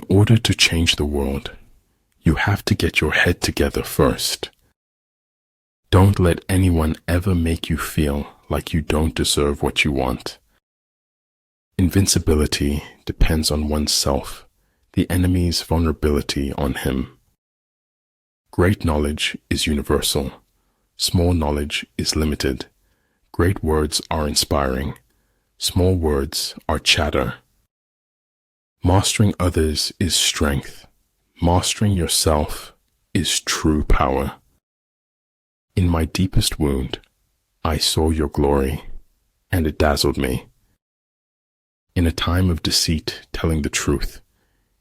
In order to change the world, you have to get your head together first. Don't let anyone ever make you feel like you don't deserve what you want. Invincibility depends on oneself, the enemy's vulnerability on him. Great knowledge is universal. Small knowledge is limited. Great words are inspiring. Small words are chatter. Mastering others is strength. Mastering yourself is true power. In my deepest wound, I saw your glory, and it dazzled me. In a time of deceit, telling the truth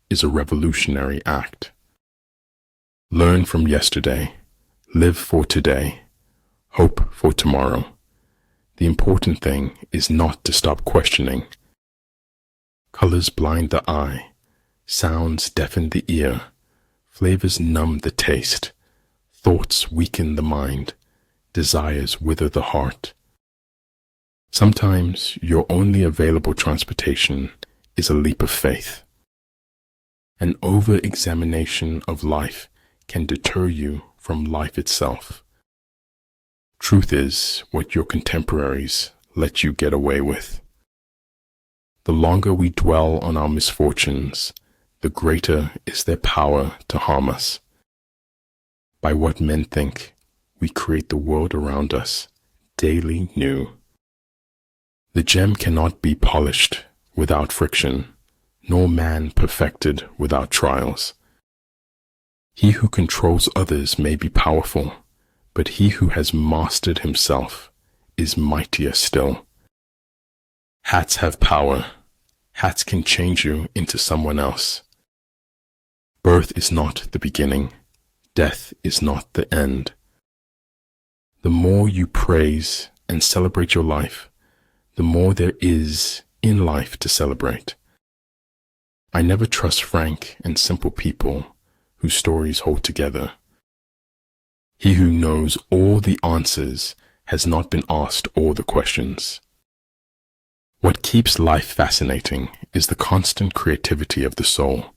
is a revolutionary act. Learn from yesterday, live for today, hope for tomorrow. The important thing is not to stop questioning. Colors blind the eye, sounds deafen the ear, flavors numb the taste, thoughts weaken the mind, desires wither the heart. Sometimes your only available transportation is a leap of faith. An over-examination of life can deter you from life itself. Truth is what your contemporaries let you get away with. The longer we dwell on our misfortunes, the greater is their power to harm us. By what men think, we create the world around us, daily new. The gem cannot be polished without friction, nor man perfected without trials. He who controls others may be powerful, but he who has mastered himself is mightier still. Hats have power. Hats can change you into someone else. Birth is not the beginning. Death is not the end. The more you praise and celebrate your life, the more there is in life to celebrate. I never trust frank and simple people whose stories hold together. He who knows all the answers has not been asked all the questions. What keeps life fascinating is the constant creativity of the soul.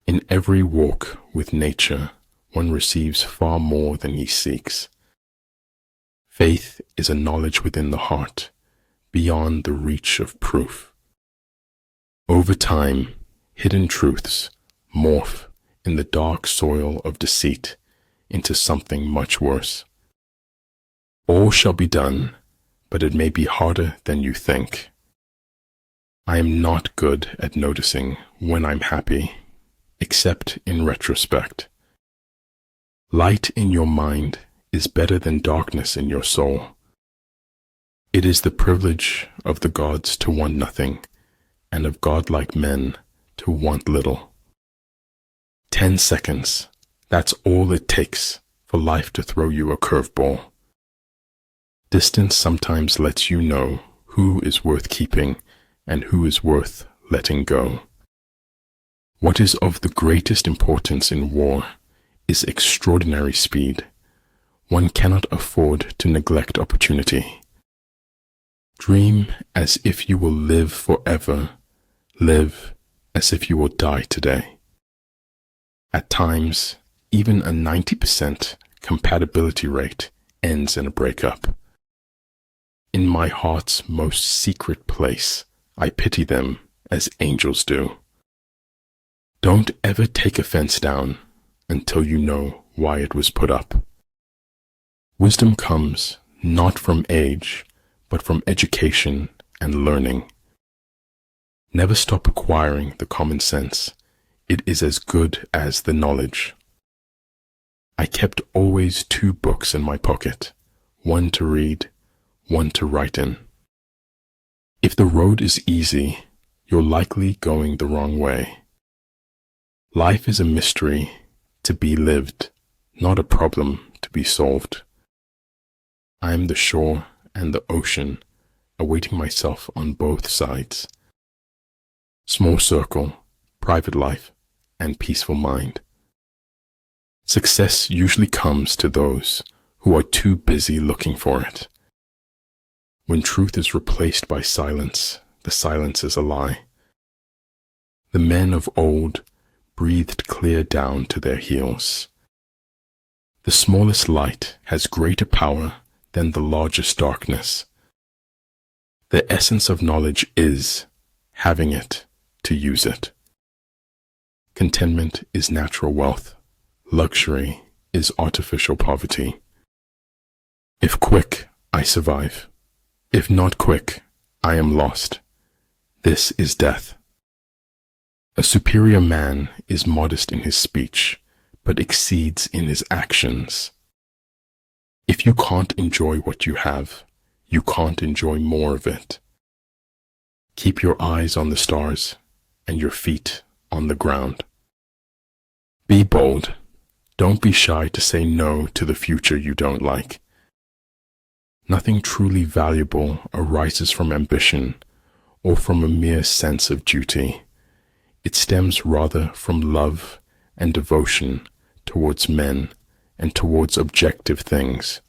In every walk with nature, one receives far more than he seeks. Faith is a knowledge within the heart, beyond the reach of proof. Over time, hidden truths morph in the dark soil of deceit into something much worse. All shall be done, but it may be harder than you think. I am not good at noticing when I'm happy, except in retrospect. Light in your mind is better than darkness in your soul. It is the privilege of the gods to want nothing, and of godlike men to want little. 10 seconds, that's all it takes for life to throw you a curveball. Distance sometimes lets you know who is worth keeping and who is worth letting go. What is of the greatest importance in war is extraordinary speed. One cannot afford to neglect opportunity. Dream as if you will live forever. Live as if you will die today. At times, even a 90% compatibility rate ends in a breakup. In my heart's most secret place, I pity them as angels do. Don't ever take a fence down until you know why it was put up. Wisdom comes not from age, but from education and learning. Never stop acquiring the common sense. It is as good as the knowledge. I kept always 2 books in my pocket, one to read, one to write in. If the road is easy, you're likely going the wrong way. Life is a mystery to be lived, not a problem to be solved. I am the shore and the ocean, awaiting myself on both sides. Small circle, private life, and peaceful mind. Success usually comes to those who are too busy looking for it. When truth is replaced by silence, the silence is a lie. The men of old breathed clear down to their heels. The smallest light has greater power than the largest darkness. The essence of knowledge is having it to use it. Contentment is natural wealth. Luxury is artificial poverty. If quick, I survive. If not quick, I am lost. This is death. A superior man is modest in his speech, but exceeds in his actions. If you can't enjoy what you have, you can't enjoy more of it. Keep your eyes on the stars and your feet on the ground. Be bold. Don't be shy to say no to the future you don't like. Nothing truly valuable arises from ambition or from a mere sense of duty. It stems rather from love and devotion towards men and towards objective things.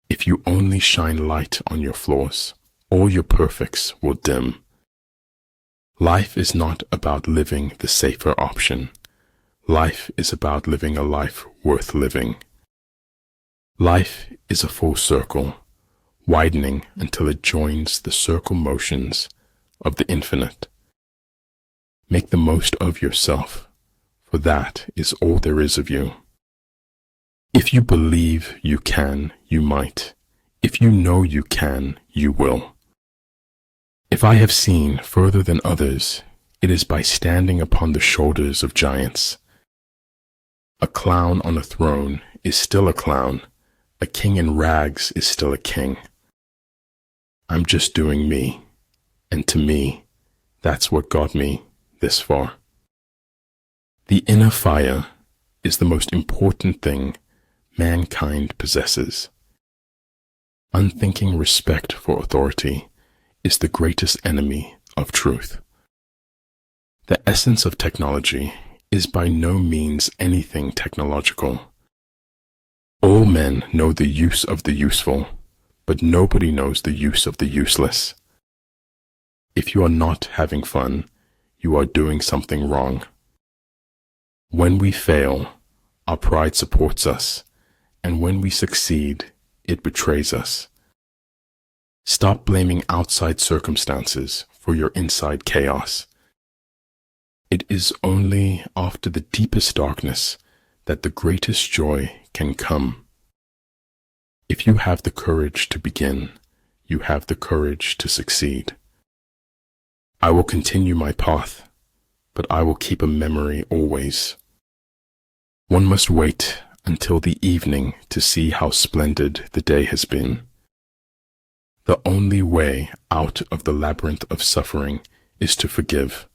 If you only shine light on your flaws, all your perfects will dim. Life is not about living the safer option. Life is about living a life worth living. Life is a full circle, widening until it joins the circle motions of the infinite. Make the most of yourself, for that is all there is of you. If you believe you can, you might. If you know you can, you will. If I have seen further than others, it is by standing upon the shoulders of giants. A clown on a throne is still a clown. A king in rags is still a king. I'm just doing me, and to me, that's what got me this far. The inner fire is the most important thing mankind possesses. Unthinking respect for authority is the greatest enemy of truth. The essence of technology is by no means anything technological. All men know the use of the useful, but nobody knows the use of the useless. If you are not having fun, you are doing something wrong. When we fail, our pride supports us, and when we succeed, it betrays us. Stop blaming outside circumstances for your inside chaos. It is only after the deepest darkness that the greatest joy can come. If you have the courage to begin, you have the courage to succeed. I will continue my path, but I will keep a memory always. One must wait until the evening to see how splendid the day has been. The only way out of the labyrinth of suffering is to forgive.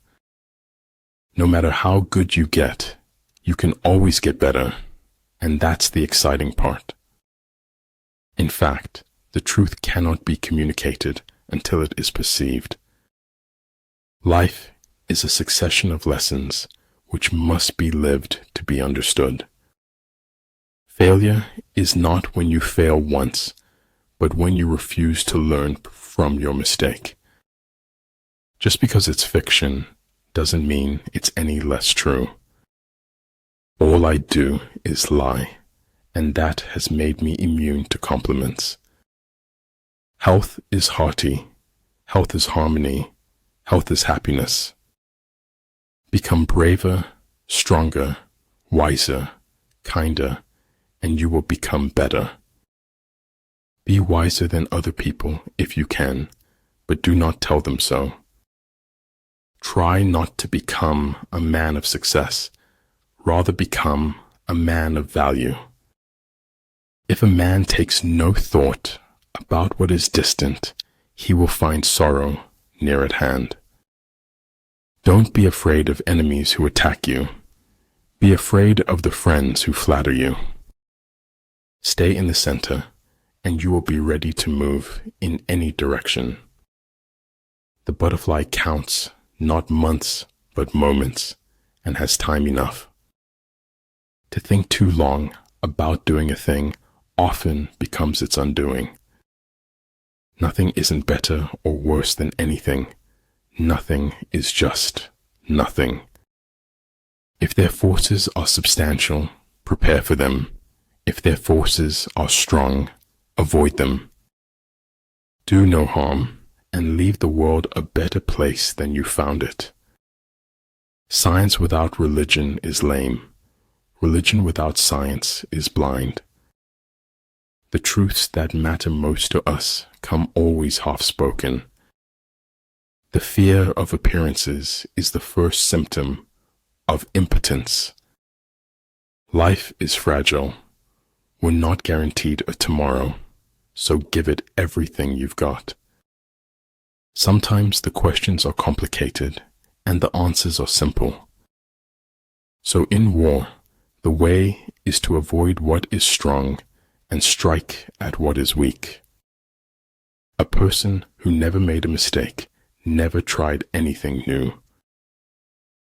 No matter how good you get, you can always get better, and that's the exciting part. In fact, the truth cannot be communicated until it is perceived. Life is a succession of lessons which must be lived to be understood. Failure is not when you fail once, but when you refuse to learn from your mistake. Just because it's fiction doesn't mean it's any less true. All I do is lie, and that has made me immune to compliments. Health is hearty, health is harmony, health is happiness. Become braver, stronger, wiser, kinder, and you will become better. Be wiser than other people if you can, but do not tell them so. Try not to become a man of success, rather become a man of value. If a man takes no thought about what is distant, he will find sorrow near at hand. Don't be afraid of enemies who attack you. Be afraid of the friends who flatter you. Stay in the center, and you will be ready to move in any direction. The butterfly counts not months, but moments, and has time enough. To think too long about doing a thing often becomes its undoing. Nothing isn't better or worse than anything. Nothing is just nothing. If their forces are substantial, prepare for them. If their forces are strong, avoid them. Do no harm, and leave the world a better place than you found it. Science without religion is lame. Religion without science is blind. The truths that matter most to us come always half-spoken. The fear of appearances is the first symptom of impotence. Life is fragile. We're not guaranteed a tomorrow, so give it everything you've got. Sometimes the questions are complicated and the answers are simple. So in war, the way is to avoid what is strong and strike at what is weak. A person who never made a mistake never tried anything new.